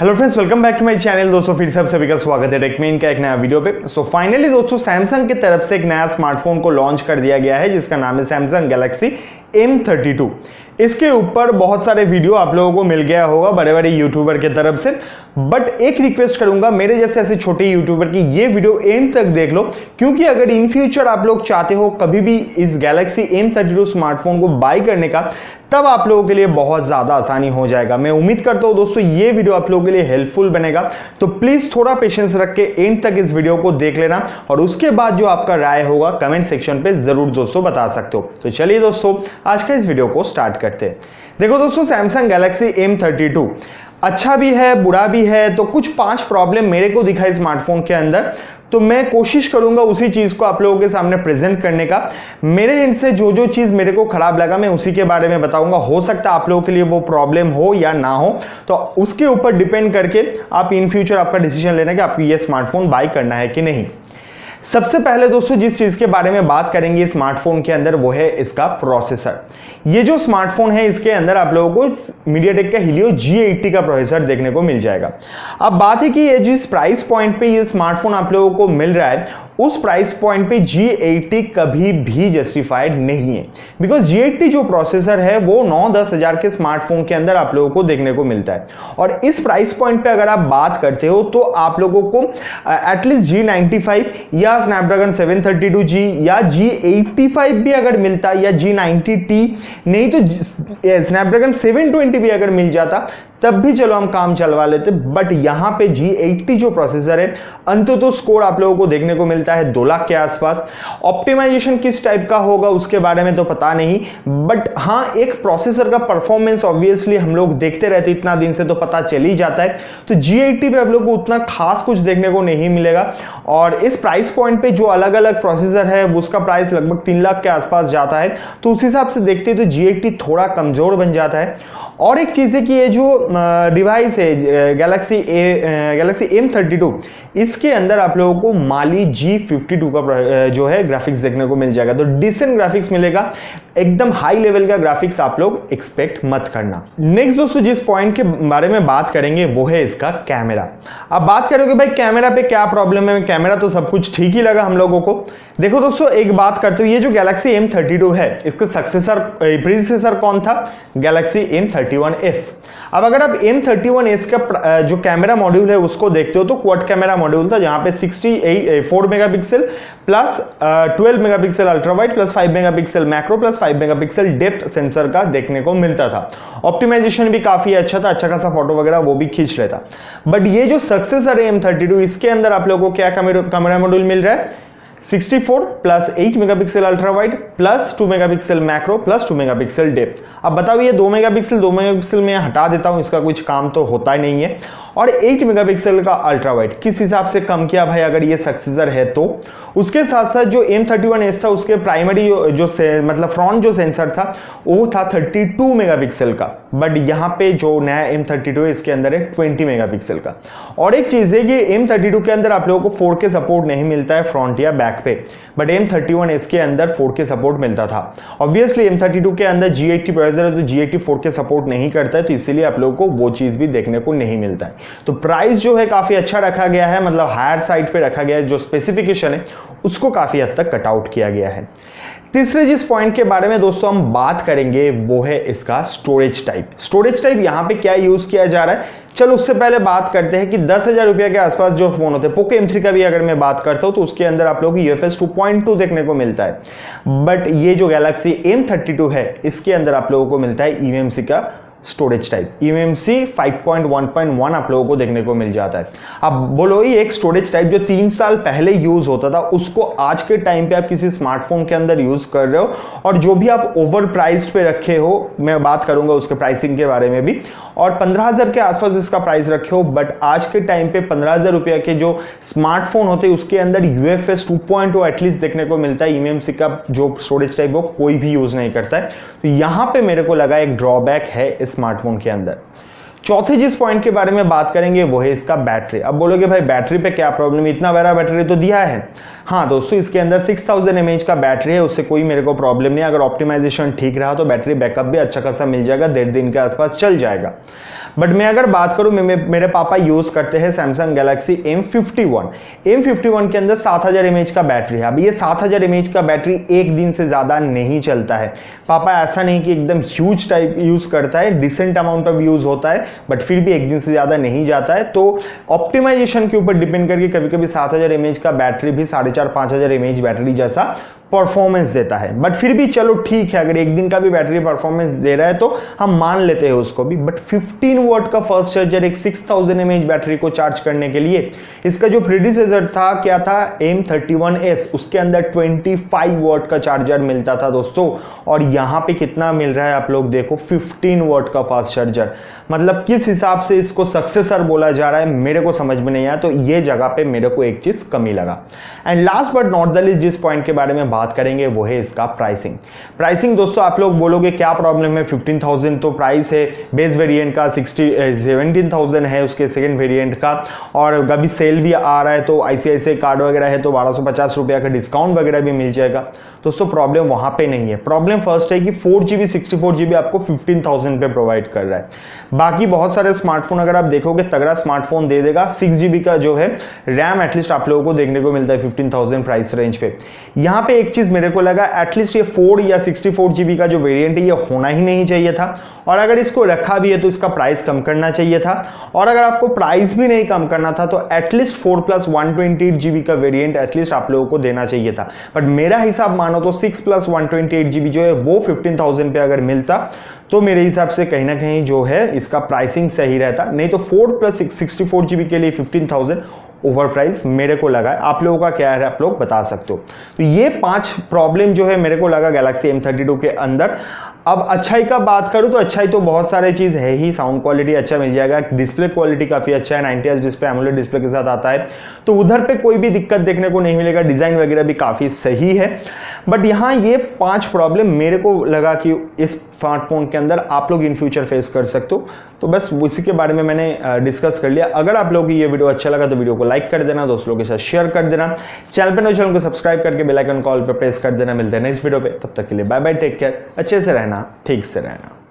Hello friends, welcome back to my channel. दोस्तों फिर से आप सभी का स्वागत है टेकमेन का एक नया वीडियो पे। सो फाइनली दोस्तों सैमसंग की तरफ से एक नया स्मार्टफोन को लॉन्च कर दिया गया है जिसका नाम है सैमसंग गैलेक्सी M32। इसके ऊपर बहुत सारे वीडियो आप लोगों को मिल गया होगा बड़े बड़े यूट्यूबर की तरफ से, बट एक रिक्वेस्ट करूंगा मेरे जैसे ऐसे छोटे यूट्यूबर की ये वीडियो एंड तक देख लो, क्योंकि अगर इन फ्यूचर आप लोग चाहते हो कभी भी इस गैलेक्सी M32 स्मार्टफोन को बाय करने का, तब आप लोगों के लिए बहुत ज्यादा आसानी हो जाएगा। मैं उम्मीद करता हूं दोस्तों ये वीडियो आप लोगों के लिए हेल्पफुल बनेगा, तो प्लीज थोड़ा पेशेंस रख के एंड तक इस वीडियो को देख लेना और उसके बाद जो आपका राय होगा कमेंट सेक्शन पे जरूर दोस्तों बता सकते हो। तो चलिए दोस्तों आज का इस वीडियो को स्टार्ट करते हैं। देखो दोस्तों सैमसंग गैलेक्सी M32 अच्छा भी है बुरा भी है, तो कुछ 5 प्रॉब्लम मेरे को दिखा इस स्मार्टफोन के अंदर, तो मैं कोशिश करूंगा उसी चीज को आप लोगों के सामने प्रेजेंट करने का। मेरे एंड से जो जो चीज मेरे को खराब लगा मैं उसी के बारे में बताऊंगा। हो सकता है आप लोगों के लिए वो प्रॉब्लम हो या ना हो, तो उसके ऊपर डिपेंड करके आप इन फ्यूचर आपका डिसीजन लेना कि आपको ये स्मार्टफोन बाय करना है कि नहीं। सबसे पहले दोस्तों जिस चीज के बारे में बात करेंगे स्मार्टफोन के अंदर वो है इसका प्रोसेसर। ये जो स्मार्टफोन है इसके अंदर आप लोगों को मीडियाटेक का Helio G80 का प्रोसेसर देखने को मिल जाएगा। अब बात है कि ये जिस प्राइस पॉइंट पे ये स्मार्टफोन आप लोगों को मिल रहा है उस प्राइस पॉइंट पे G80 कभी भी जस्टिफाइड नहीं है, बिकॉज G80 जो प्रोसेसर है वो 9-10 हजार के स्मार्टफोन के अंदर आप लोगों को देखने को मिलता है, और इस प्राइस पॉइंट पे अगर आप बात करते हो तो आप लोगों को एटलीस्ट G95 या स्नैपड्रैगन 732G या G85 भी अगर मिलता या G90T, नहीं तो स्नैपड्रैगन 720 भी अगर मिल जाता तब भी चलो हम काम चलवा लेते। बट यहां पे G80 जो प्रोसेसर है अंततः स्कोर आप लोगों को देखने को मिलता है 2 लाख के आसपास। ऑप्टिमाइजेशन किस टाइप का होगा उसके बारे में तो पता नहीं, बट हाँ एक प्रोसेसर का परफॉर्मेंस ऑब्वियसली हम लोग देखते रहते इतना दिन से, तो पता चल ही जाता है। तो G80 पे आप लोग को उतना खास कुछ देखने को नहीं मिलेगा, और इस प्राइस पॉइंट पे जो अलग अलग प्रोसेसर है उसका प्राइस लगभग 3 लाख के आसपास जाता है, तो उस हिसाब से देखते तो G80 थोड़ा कमजोर बन जाता है। और एक चीज है कि ये जो डिवाइस है गैलेक्सी M32 इसके अंदर आप लोगों को माली G52 का जो है ग्राफिक्स देखने को मिल जाएगा, तो डिसेंट ग्राफिक्स मिलेगा, एकदम हाई लेवल का ग्राफिक्स आप लोग एक्सपेक्ट मत करना। नेक्स्ट दोस्तों जिस पॉइंट के बारे में बात करेंगे वो है इसका कैमरा। अब बात करोगे भाई कैमरा पे क्या प्रॉब्लम है, कैमरा तो सब कुछ ठीक ही लगा हम लोगों को। देखो दोस्तों एक बात करते हो, ये जो गैलेक्सी M32 है इसका प्रीडिसेसर कौन था, गैलेक्सी M31s। अब अगर आप M31s का जो कैमरा मॉड्यूल है उसको देखते हो तो क्वाड कैमरा मॉड्यूल था, जहां पे 4 megapixel plus 12 megapixel ultra wide plus 5 megapixel macro plus 5 megapixel depth sensor का देखने को मिलता था। ऑप्टिमाइजेशन भी काफी अच्छा था, अच्छा खासा फोटो वगैरह वो भी खींच लेता। बट ये जो सक्सेसर है M32 इसके अंदर आप लोगों को क्या कैमरा मॉड्यूल मिल रहा है, 64 plus 8 megapixel ultra wide plus 2 megapixel macro plus 2 megapixel depth. अब बताओ ये 2 मेगापिक्सल मैं हटा देता हूं, इसका कुछ काम तो होता ही नहीं है। और 8 मेगापिक्सल का अल्ट्रा वाइड किस हिसाब से कम किया भाई अगर ये सक्सेसर है तो। उसके साथ साथ जो M31s था उसके प्राइमरी जो मतलब फ्रंट जो सेंसर था वो था 32 मेगापिक्सल का, बट यहाँ पे जो नया M32 इसके अंदर है 20 मेगापिक्सल का। और एक चीज है कि M32 के अंदर आप लोगों को 4K सपोर्ट नहीं मिलता है फ्रंट या बैक पे, बट M31s के अंदर 4K सपोर्ट मिलता था। ऑब्वियसली M32 के अंदर G80 प्रोसेसर है तो G80 4K सपोर्ट नहीं करता है, तो इसीलिए आप लोगों को वो चीज भी देखने को नहीं मिलता है। तो प्राइस जो है काफी अच्छा रखा गया है, मतलब हायर साइड पे रखा गया है, जो स्पेसिफिकेशन है उसको काफी हद तक कट आउट किया गया है। तीसरे जिस पॉइंट के बारे में दोस्तों हम बात करेंगे वो है इसका स्टोरेज टाइप। स्टोरेज टाइप यहाँ पे क्या यूज किया जा रहा है, चलो उससे पहले बात करते हैं कि 10,000 रुपए के आसपास जो फोन होते हैं, पोको M3 का भी अगर मैं बात करता हूं तो उसके अंदर आप लोगों को UFS 2.2 देखने को मिलता है, बट ये जो गैलेक्सी M32 है इसके अंदर आप लोगों को मिलता है eMMC का स्टोरेज टाइप। eMMC 5.1.1 आप लोगों को देखने को मिल जाता है। अब बोलो ये एक स्टोरेज टाइप जो 3 साल पहले यूज होता था उसको आज के टाइम पे आप किसी स्मार्टफोन के अंदर यूज कर रहे हो, और जो भी आप ओवर प्राइस्ड पे रखे हो, मैं बात करूंगा उसके प्राइसिंग के बारे में भी, और 15,000 के आसपास इसका प्राइस रखे हो, बट आज के टाइम पे 15,000 रुपया के जो स्मार्टफोन होते हैं उसके अंदर UFS 2.0 एटलीस्ट देखने को मिलता है। eMMC का जो स्टोरेज टाइप वो कोई भी यूज नहीं करता है, तो यहां पे मेरे को लगा एक ड्रॉबैक है स्मार्टफोन के अंदर। चौथे जिस पॉइंट के बारे में बात करेंगे वो है इसका बैटरी। अब बोलोगे भाई बैटरी पे क्या प्रॉब्लम, इतना बड़ा बैटरी तो दिया है। हाँ दोस्तों इसके अंदर 6000 mAh का बैटरी है, उससे कोई मेरे को प्रॉब्लम नहीं। अगर ऑप्टिमाइजेशन ठीक रहा तो बैटरी बैकअप भी अच्छा खासा मिल जाएगा, 1.5 दिन के आसपास चल जाएगा। बट मैं अगर बात करूं, मेरे पापा यूज करते हैं सैमसंग गैलेक्सी M51 के अंदर 7000 mAh का बैटरी है। अब ये 7000 mAh का बैटरी एक दिन से ज्यादा नहीं चलता है। पापा ऐसा नहीं कि एकदम ह्यूज टाइप यूज करता है, डिसेंट अमाउंट ऑफ यूज होता है, बट फिर भी एक दिन से ज्यादा नहीं जाता है। तो ऑप्टिमाइजेशन के ऊपर डिपेंड करके कभी कभी 7000 mAh का बैटरी भी 4500-5000 mAh बैटरी जैसा परफॉर्मेंस देता है। बट फिर भी चलो ठीक है, अगर एक दिन का भी बैटरी परफॉर्मेंस दे रहा है तो हम मान लेते हैं उसको भी। बट 15 वॉट का फास्ट चार्जर एक 6000 mAh बैटरी को चार्ज करने के लिए, इसका जो प्रीडिसेसर था क्या था, M31s, उसके अंदर 25 वॉट का चार्जर मिलता था दोस्तों, और यहां पे कितना मिल रहा है आप लोग देखो, 15 वॉट का फास्ट चार्जर। मतलब किस हिसाब से इसको सक्सेसर बोला जा रहा है मेरे को समझ में नहीं आया। तो ये जगह पे मेरे को एक चीज कमी लगा। And last but not the least जिस पॉइंट के बारे में बात करेंगे वो है इसका प्राइसिंग दोस्तों, आप लोग बोलोगे क्या प्रॉब्लम है, 15,000 तो प्राइस है बेस वेरिएंट का, 17,000 है उसके सेकंड वेरिएंट का, और अभी सेल भी आ रहा है तो आईसीआईसीआई कार्ड वगैरह है तो 1250 रुपया का डिस्काउंट वगैरह भी मिल जाएगा। दोस्तों प्रॉब्लम वहां पे नहीं है। प्रॉब्लम फर्स्ट है कि 4GB 64GB आपको 15,000 पे प्रोवाइड कर रहा है। बाकी बहुत सारे स्मार्टफोन अगर आप देखोगे तगड़ा स्मार्टफोन दे देगा, 6GB का जो है रैम एटलीस्ट आप लोगों को देखने को मिलता है 15,000 प्राइस रेंज पे। यहाँ पे एक चीज मेरे को लगा, एटलीस्ट ये 4 या 64GB का जो वेरिएंट है ये होना ही नहीं चाहिए था, और अगर इसको रखा भी है तो इसका प्राइस कम करना चाहिए था, और अगर आपको प्राइस भी नहीं कम करना था तो एटलीस्ट 4+ 128GB का वेरिएंट एटलीस्ट आप लोगों को देना चाहिए था। बट मेरा हिसाब मानो तो 6+ 128GB जो है वो 15,000 पे अगर मिलता तो मेरे हिसाब से कहीं ना कहीं जो है इसका प्राइसिंग सही रहता, नहीं तो 4+ 64GB के लिए 15,000 ओवर प्राइस मेरे को लगा। आप लोगों का क्या है आप लोग बता सकते हो। तो ये 5 प्रॉब्लम जो है मेरे को लगा गैलेक्सी M32 के अंदर। अब अच्छाई का बात करूं तो अच्छाई तो बहुत सारे चीज है ही, साउंड क्वालिटी अच्छा मिल जाएगा, डिस्प्ले क्वालिटी काफी अच्छा है, 90Hz डिस्प्ले एमोलेड डिस्प्ले के साथ आता है, तो उधर पे कोई भी दिक्कत देखने को नहीं मिलेगा, डिजाइन वगैरह भी काफी सही है। बट यहाँ ये 5 प्रॉब्लम मेरे को लगा कि इस स्मार्टफोन के अंदर आप लोग इन फ्यूचर फेस कर सकते हो। तो बस उसी के बारे में मैंने डिस्कस कर लिया। अगर आप लोगों को ये वीडियो अच्छा लगा तो वीडियो को लाइक कर देना, दोस्तों के साथ शेयर कर देना, चैनल पे नए चैनल को सब्सक्राइब करके बेल आइकन कॉल पे प्रेस कर देना। मिलते हैं नेक्स्ट वीडियो पे, तब तक के लिए बाय बाय, टेक केयर, अच्छे से रहना, ठीक से रहना।